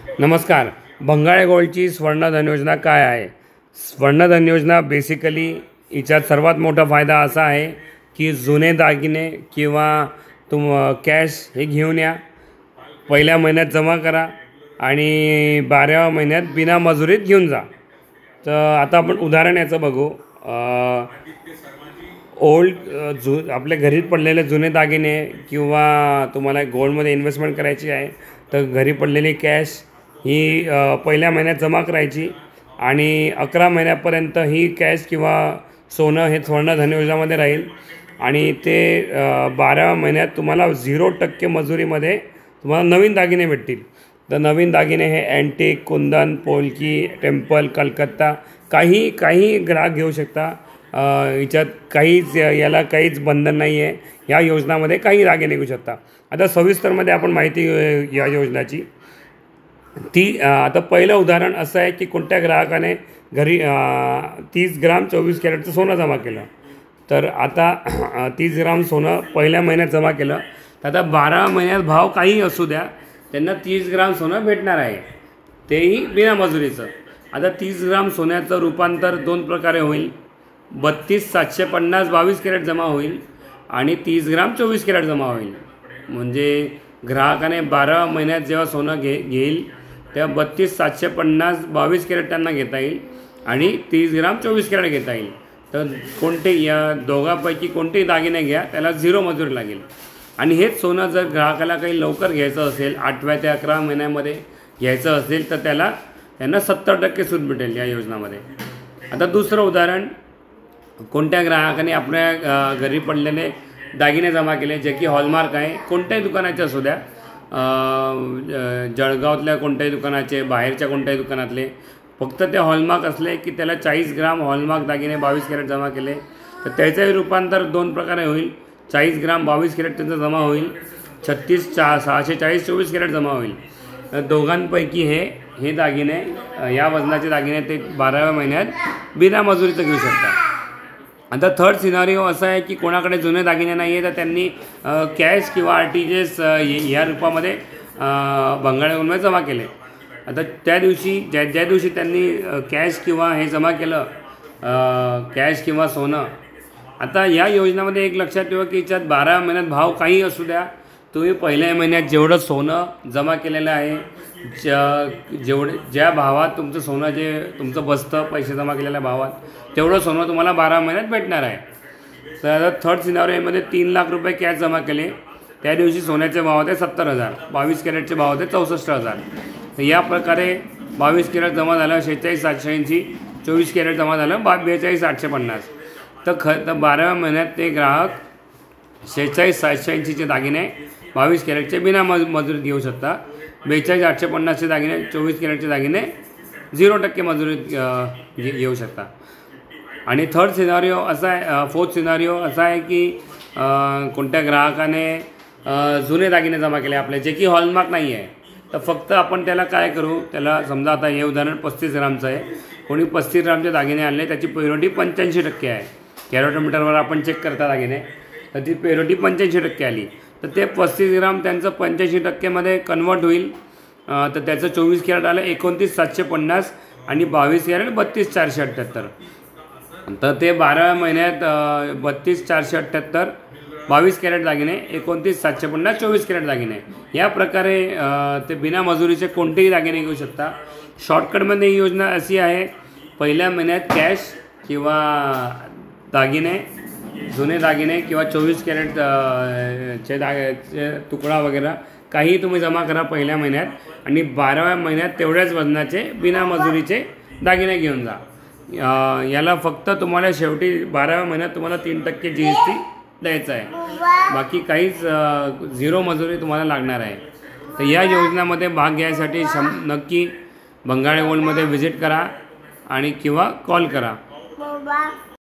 नमस्कार. बंगाळे गोल्डची स्वर्णधन योजना काय आहे? स्वर्णधन योजना बेसिकली हिच्यात सर्वात मोठा फायदा असा आहे की जुने दागिने किंवा कॅश हे घेऊन या, पहिल्या महिन्यात जमा करा आणि 12व्या महिन्यात बिना मजुरीत घेऊन जा. तर आता आपण उदाहरण याचं बघू. आपल्या घरी पडलेले जुने दागिने किंवा तुम्हाला गोल्डमध्ये इन्व्हेस्टमेंट करायची आहे तर घरी पडलेली कॅश ही पहिल्या महिन्यात जमा करायची आणि 11 महिन्यापर्यंत ही कॅश किंवा सोनं हे स्वर्णधन योजनेमध्ये राहील आणि ते 12व्या महिन्यात तुम्हाला 0% मजुरीमध्ये तुम्हाला नवीन दागिने भेटतील. तर नवीन दागिने हे अँटिक, कुंदन, पोलकी, टेम्पल, कलकत्ता काही ग्राहक घेऊ शकता. याच्यात याला काहीच बंधन नाही आहे. या योजनामध्ये काही दागिने घेऊ शकता. आता सविस्तरमध्ये आपण माहिती या योजनाची आता पहिलं उदाहरण असं आहे की कोणत्या ग्राहकाने घरी 30 ग्राम 24 कॅरेटचं सोनं जमा केलं. तर आता 30 ग्राम सोनं पहिल्या महिन्यात जमा केलं तर आता 12 महिन्यात भाव काही असू द्या त्यांना 30 ग्राम सोनं भेटणार आहे, तेही बिना मजुरीचं. आता 30 ग्राम सोन्याचं रूपांतर 2 प्रकारे होईल. 32,750 22 कॅरेट जमा होईल आणि 30 ग्राम 24 कॅरेट जमा होईल. म्हणजे ग्राहकाने 12 महिन्यात जेव्हा सोनं घेईल तेव्हा 32,750 22 कॅरेट त्यांना घेता येईल आणि 30 ग्राम 24 कॅरेट घेता येईल. तर या दोघांपैकी कोणतेही दागिने घ्या त्याला 0 मजुरी लागेल. आणि हेच सोनं जर ग्राहकाला काही लवकर घ्यायचं असेल, 8व्या ते 11 महिन्यामध्ये घ्यायचं असेल तर त्यांना 70% सूट भेटेल या योजनामध्ये. आता दुसरं उदाहरण, कोणत्या ग्राहकाने आपल्या घरी पडलेले दागिने जमा केले जे की हॉलमार्क आहे, कोणत्याही दुकानाचे असू द्या, जळगावातल्या कोणत्याही दुकानाचे, बाहेरच्या कोणत्याही दुकानातले, फक्त ते हॉलमार्क असले की त्याला 40 ग्राम हॉलमार्क दागिने 22 कॅरेट जमा केले तर त्याचंही रूपांतर 2 प्रकारे होईल. 40 ग्राम 22 कॅरेट त्यांचं जमा होईल, 36,640 24 कॅरेट जमा होईल. तर दोघांपैकी हे दागिने, या वजनाचे दागिने ते 12व्या महिन्यात बिना मजुरीचं घेऊ शकतात. आता थर्ड सिनारिओ असा आहे की कोणाकडे जुने दागिने नाही आहे तर त्यांनी कॅश किंवा RTGS या रूपामध्ये बंगाळी गोल्डमध्ये जमा केले. आता त्या दिवशी ज्या दिवशी त्यांनी कॅश किंवा हे जमा केलं, कॅश किंवा सोनं, आता या योजनेमध्ये एक लक्षात ठेवा की याच्यात 12 महिन्यात भाव काही असू द्या, तुम्ही पहिल्या महिन्यात जेवढं सोनं जमा केलेलं आहे, ज्या भावात तुमचं सोनं तुमचं बसतं पैसे जमा केलेल्या भावात तेवढं सोनं तुम्हाला 12 महिन्यात भेटणार आहे. तर आता थर्ड सिनारिओमध्ये 3 लाख रुपये कॅश जमा केले, त्या दिवशी सोन्याचे भाव होते 70,000, 22 कॅरेटचे भाव होते 64,000. तर या प्रकारे 22 कॅरेट जमा झालं 46,780, 24 कॅरेट जमा झालं 42,850. तर 12व्या महिन्यात ते ग्राहक 46,780चे दागिने 22 कॅरेटचे बिना मजुरीत घेऊ शकता. 42,850चे दागिने 24 कॅरेटचे दागिने 0% मजुरीत घेऊ शकता. आणि थर्ड सिनारिओ असा आहे, फोर्थ सिनारिओ असा आहे की कोणत्या ग्राहकाने जुने दागिने जमा केले आपले जे की हॉलमार्क नाही आहे, तर फक्त आपण त्याला काय करू, त्याला समजा आता हे उदाहरण 35 ग्रामचं आहे, कोणी 35 ग्रामचे दागिने आणले, त्याची प्युरिटी 85% आहे. कॅरोटोमीटरवर आपण चेक करता दागिने, तर ती प्युरिटी 85% आली तर ते 35 ग्राम त्यांचं 85%मध्ये कन्वर्ट होईल. तर त्याचं 24 कॅरेट आलं 29,750 आणि 22 कॅरेट 32,478. तर ते 12व्या महिन्यात 32,478, 22 कॅरेट दागिने 29,750, 24 कॅरेट दागिने. या प्रकारे ते बिना मजुरीचे कोणतेही दागिने घेऊ शकता. शॉर्टकटमध्ये ही योजना अशी आहे, पहिल्या महिन्यात कॅश किंवा दागिने, जुने दागिने किंवा 24 कॅरेट चे तुकडा वगैरे काही तुम्ही जमा करा पहिल्या महिन्यात आणि 12व्या महिन्यात तेवढ्याच वजनाचे बिना मजुरीचे दागिने घेऊन जा. याला फक्त तुम्हाला शेवटी 12व्या महिन्यात तुम्हाला 3% GST द्यायचं आहे, बाकी काहीच 0 मजुरी तुम्हाला लागणार आहे. तर या योजनेमध्ये भाग घ्यायसाठी नक्की बंगाळे गोल्डमध्ये व्हिजिट करा आणि किंवा कॉल करा.